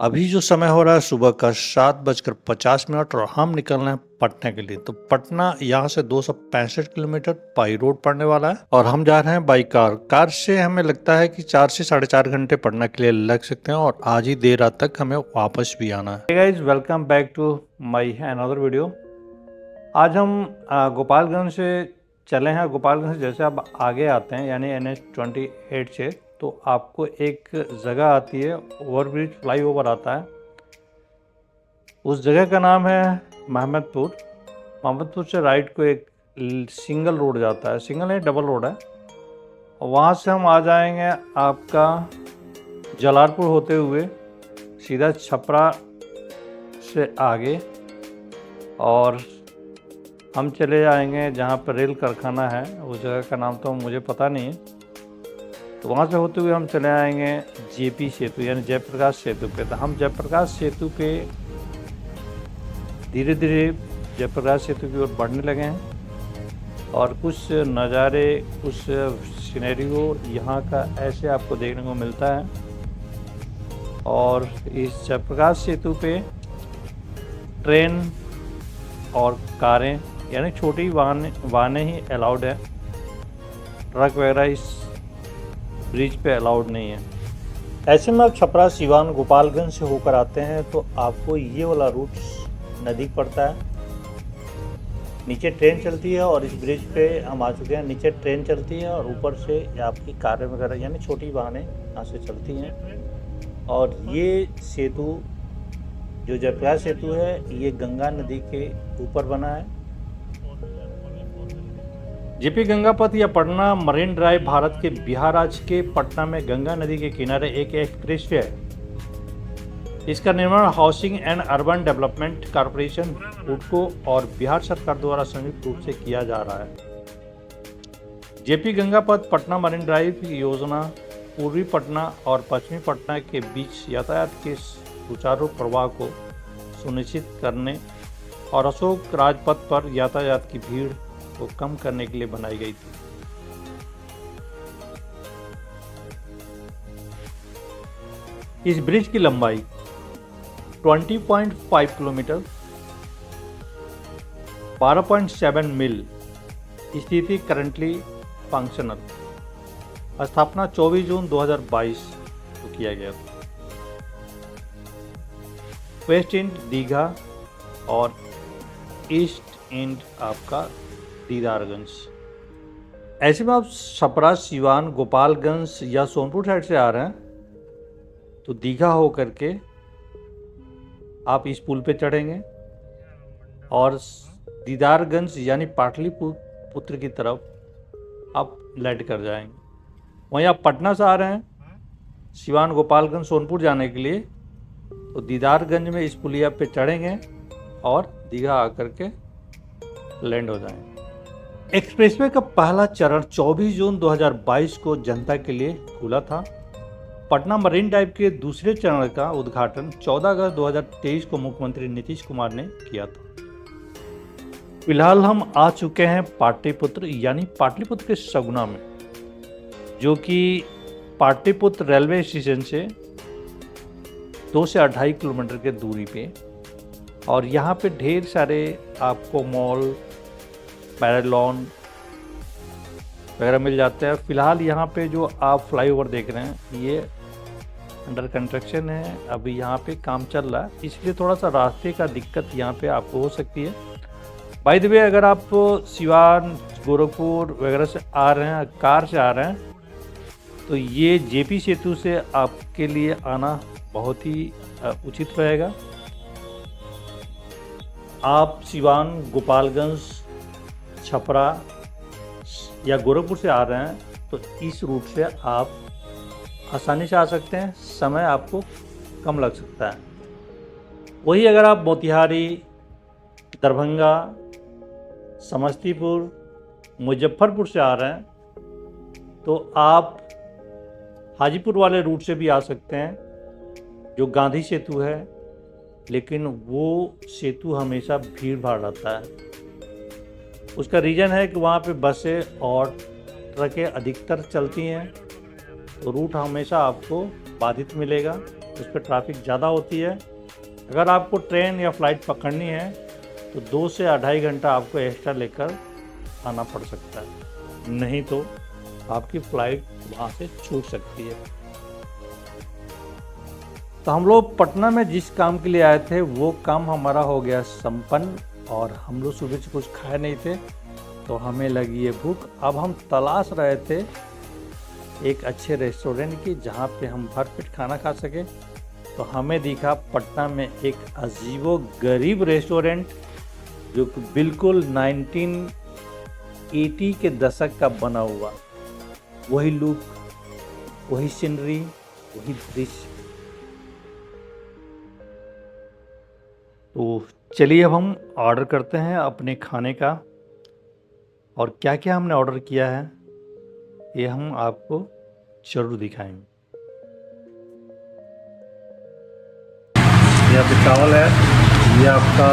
अभी जो समय हो रहा है सुबह का 7:50 और हम निकल रहे हैं पटना के लिए। तो पटना यहाँ से 265 किलोमीटर बाई रोड पड़ने वाला है और हम जा रहे हैं बाई कार। कार से हमें लगता है कि 4 से 4.5 घंटे पटना के लिए लग सकते हैं और आज ही देर रात तक हमें वापस भी आना है। Guys, welcome back to my another video. आज हम गोपालगंज से चले हैं। गोपालगंज से जैसे आप आगे आते हैं यानी NH-28 से, तो आपको एक जगह आती है, ओवरब्रिज फ्लाईओवर आता है। उस जगह का नाम है महमदपुर। महमदपुर से राइट को एक सिंगल रोड जाता है, सिंगल नहीं डबल रोड है। वहाँ से हम आ जाएंगे आपका जलालपुर होते हुए सीधा छपरा से आगे, और हम चले जाएंगे जहाँ पर रेल कारखाना है। उस जगह का नाम तो मुझे पता नहीं है। तो वहाँ से होते हुए हम चले आएंगे जेपी सेतु यानी जयप्रकाश सेतु पे। तो हम जयप्रकाश सेतु पे धीरे धीरे जयप्रकाश सेतु की ओर बढ़ने लगे हैं और कुछ नज़ारे, कुछ सिनेरियो यहाँ का ऐसे आपको देखने को मिलता है। और इस जयप्रकाश सेतु पे ट्रेन और कारें यानी छोटी वाहनें ही अलाउड है, ट्रक वगैरह इस ब्रिज पे अलाउड नहीं है। ऐसे में आप छपरा, सिवान, गोपालगंज से होकर आते हैं तो आपको ये वाला रूट नज़दीक पड़ता है। नीचे ट्रेन चलती है और इस ब्रिज पे हम आ चुके हैं। नीचे ट्रेन चलती है और ऊपर से आपकी कारें वगैरह यानी छोटी वाहनें यहाँ से चलती हैं। और ये सेतु जो जयप्रकाश सेतु है ये गंगा नदी के ऊपर बना है। जेपी गंगा पथ या पटना मरीन ड्राइव भारत के बिहार राज्य के पटना में गंगा नदी के किनारे एक एक्सप्रेसवे है। इसका निर्माण housing and urban development corporation हुडको और बिहार सरकार द्वारा संयुक्त रूप से किया जा रहा है। जेपी गंगा पथ पटना मरीन ड्राइव योजना पूर्वी पटना और पश्चिमी पटना के बीच यातायात के सुचारू प्रवाह को सुनिश्चित करने और अशोक राजपथ पर यातायात की भीड़ को कम करने के लिए बनाई गई थी। इस ब्रिज की लंबाई 20.5 किलोमीटर, 12.7 मील, स्थिति करंटली फंक्शनल। स्थापना 24 जून 2022 को किया गया था। वेस्ट एंड दीघा और ईस्ट एंड आपका दीदारगंज। ऐसे में आप छपरा, सिवान, गोपालगंज या सोनपुर साइड से आ रहे हैं तो दीघा हो करके आप इस पुल पे चढ़ेंगे और दीदारगंज यानी पाटलिपुत्र की तरफ आप लैंड कर जाएंगे। वहीं आप पटना से आ रहे हैं सिवान, गोपालगंज, सोनपुर जाने के लिए तो दीदारगंज में इस पुलिया पे चढ़ेंगे और दीघा आकर के लैंड हो जाएंगे। एक्सप्रेसवे का पहला चरण 24 जून 2022 को जनता के लिए खुला था। पटना मरीन ड्राइव के दूसरे चरण का उद्घाटन 14 अगस्त 2023 को मुख्यमंत्री नीतीश कुमार ने किया था। फिलहाल हम आ चुके हैं पाटलिपुत्र यानी पाटलिपुत्र के सगुना में, जो कि पाटलिपुत्र रेलवे स्टेशन से 2 से 2.5 किलोमीटर के दूरी पे। और यहाँ पे ढेर सारे आपको मॉल, पैरेलॉन वगैरह मिल जाते हैं। फिलहाल यहाँ पे जो आप फ्लाईओवर देख रहे हैं ये अंडर कंस्ट्रक्शन है, अभी यहाँ पे काम चल रहा है, इसलिए थोड़ा सा रास्ते का दिक्कत यहाँ पे आपको हो सकती है। बाय द वे, अगर आप सिवान, गोरखपुर वगैरह से आ रहे हैं, कार से आ रहे हैं, तो ये जेपी सेतु से आपके लिए आना बहुत ही उचित रहेगा। आप सिवान, गोपालगंज, छपरा या गोरखपुर से आ रहे हैं तो इस रूट से आप आसानी से आ सकते हैं, समय आपको कम लग सकता है। वही अगर आप मोतिहारी, दरभंगा, समस्तीपुर, मुजफ्फरपुर से आ रहे हैं तो आप हाजीपुर वाले रूट से भी आ सकते हैं, जो गांधी सेतु है, लेकिन वो सेतु हमेशा भीड़ भाड़ रहता है। उसका रीज़न है कि वहाँ पे बसें और ट्रकें अधिकतर चलती हैं, तो रूट हमेशा आपको बाधित मिलेगा। उस पर ट्रैफिक ज़्यादा होती है। अगर आपको ट्रेन या फ्लाइट पकड़नी है तो 2 से 2.5 घंटा आपको एक्स्ट्रा लेकर आना पड़ सकता है, नहीं तो आपकी फ़्लाइट वहाँ से छूट सकती है। तो हम लोग पटना में जिस काम के लिए आए थे वो काम हमारा हो गया संपन्न, और हम लोग सुबह से कुछ खाए नहीं थे तो हमें लगी है भूख। अब हम तलाश रहे थे एक अच्छे रेस्टोरेंट की जहाँ पे हम भरपेट खाना खा सके। तो हमें दिखा पटना में एक अजीबो गरीब रेस्टोरेंट जो कि बिल्कुल 1980 के दशक का बना हुआ, वही लुक, वही सीनरी, वही दृश्य। तो चलिए अब हम ऑर्डर करते हैं अपने खाने का, और क्या क्या हमने ऑर्डर किया है ये हम आपको जरूर दिखाएंगे। ये आपके चावल है, ये आपका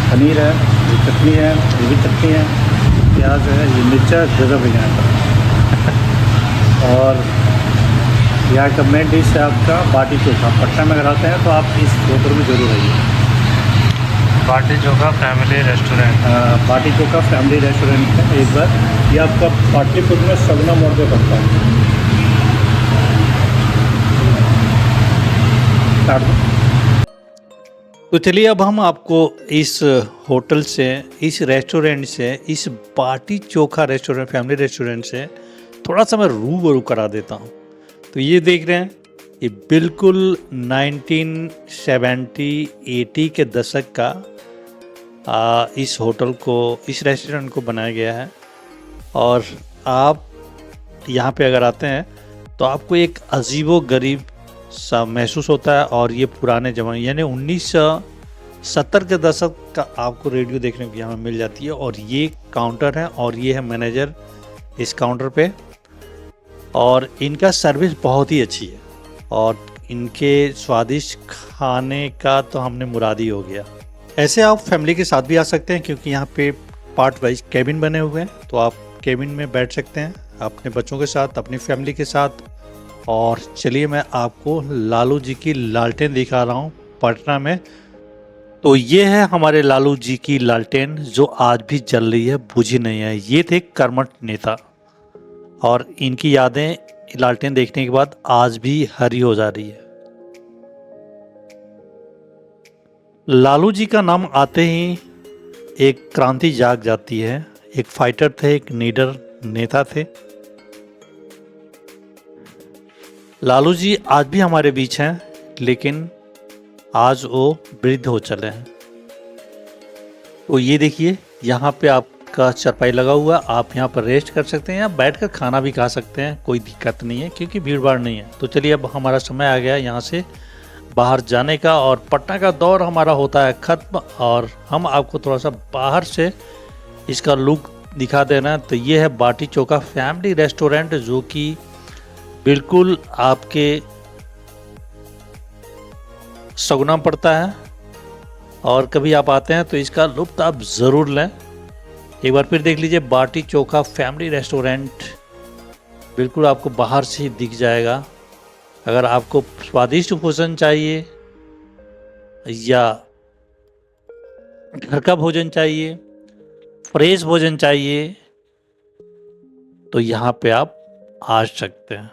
पनीर है, ये चटनी है, ये भी चटनी है, प्याज है, ये मिर्चा गजब है यहाँ का। और यहाँ का मेन डिश है आपका बाटी चोखा। पटना में अगर आते हैं तो आप इस होटल में ज़रूर आइए। बाटी चोखा फैमिली रेस्टोरेंट। बाटी चोखा फैमिली रेस्टोरेंट है। एक बार ये आपका पाटलिपुत्र में सगुना मोड़ पे पड़ता है। तो चलिए अब हम आपको इस होटल से, इस रेस्टोरेंट से, इस बाटी चोखा रेस्टोरेंट फैमिली रेस्टोरेंट से थोड़ा सा मैं रूबरू करा देता हूँ। तो ये देख रहे हैं, ये बिल्कुल 1970-80 के दशक का इस होटल को, इस रेस्टोरेंट को बनाया गया है। और आप यहाँ पे अगर आते हैं तो आपको एक अजीबो गरीब सा महसूस होता है। और ये पुराने ज़माने यानी 1970 के दशक का आपको रेडियो देखने को यहाँ मिल जाती है। और ये काउंटर है और ये है मैनेजर इस काउंटर पे, और इनका सर्विस बहुत ही अच्छी है। और इनके स्वादिष्ट खाने का तो हमने मुरादी हो गया। ऐसे आप फैमिली के साथ भी आ सकते हैं क्योंकि यहाँ पे पार्ट वाइज कैबिन बने हुए हैं, तो आप कैबिन में बैठ सकते हैं अपने बच्चों के साथ, अपनी फैमिली के साथ। और चलिए मैं आपको लालू जी की लालटेन दिखा रहा हूँ पटना में। तो ये है हमारे लालू जी की लालटेन जो आज भी जल रही है, बुझी नहीं है। ये थे कर्मठ नेता और इनकी यादें लालटेन देखने के बाद आज भी हरी हो जा रही है। लालू जी का नाम आते ही एक क्रांति जाग जाती है। एक फाइटर थे, एक लीडर नेता थे। लालू जी आज भी हमारे बीच हैं, लेकिन आज वो वृद्ध हो चले हैं। तो ये देखिए, यहाँ पे आपका चरपाई लगा हुआ, आप यहाँ पर रेस्ट कर सकते हैं या बैठकर खाना भी खा सकते हैं, कोई दिक्कत नहीं है क्योंकि भीड़ भाड़ नहीं है। तो चलिए अब हमारा समय आ गया यहाँ से बाहर जाने का, और पटना का दौर हमारा होता है ख़त्म, और हम आपको थोड़ा सा बाहर से इसका लुक दिखा देना। तो ये है बाटी चोखा फैमिली रेस्टोरेंट, जो कि बिल्कुल आपके सगुना पड़ता है। और कभी आप आते हैं तो इसका लुत्फ़ आप ज़रूर लें। एक बार फिर देख लीजिए, बाटी चोखा फैमिली रेस्टोरेंट बिल्कुल आपको बाहर से ही दिख जाएगा। अगर आपको स्वादिष्ट भोजन चाहिए या घर का भोजन चाहिए, फ्रेश भोजन चाहिए, तो यहाँ पे आप आ सकते हैं।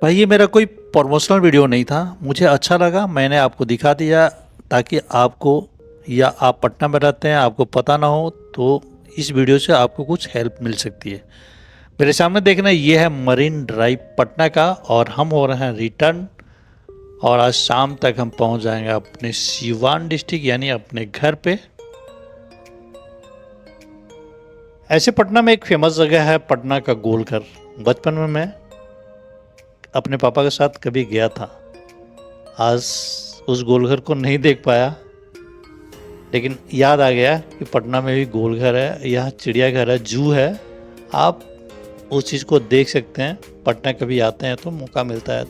भाई ये मेरा कोई प्रमोशनल वीडियो नहीं था, मुझे अच्छा लगा, मैंने आपको दिखा दिया ताकि आपको, या आप पटना में रहते हैं आपको पता ना हो तो इस वीडियो से आपको कुछ हेल्प मिल सकती है। मेरे सामने देखना, ये है मरीन ड्राइव पटना का, और हम हो रहे हैं रिटर्न। और आज शाम तक हम पहुंच जाएंगे अपने सीवान डिस्ट्रिक्ट यानी अपने घर पे। ऐसे पटना में एक फेमस जगह है पटना का गोलघर। बचपन में मैं अपने पापा के साथ कभी गया था, आज उस गोलघर को नहीं देख पाया, लेकिन याद आ गया कि पटना में भी गोलघर है, यहाँ चिड़ियाघर है, जू है। आप उस चीज़ को देख सकते हैं, पटना कभी आते हैं तो मौका मिलता है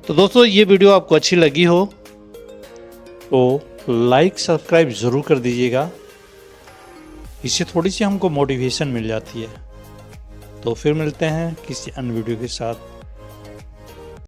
तो दोस्तों ये वीडियो आपको अच्छी लगी हो तो लाइक सब्सक्राइब ज़रूर कर दीजिएगा, इससे थोड़ी सी हमको मोटिवेशन मिल जाती है। तो फिर मिलते हैं किसी अन्य वीडियो के साथ।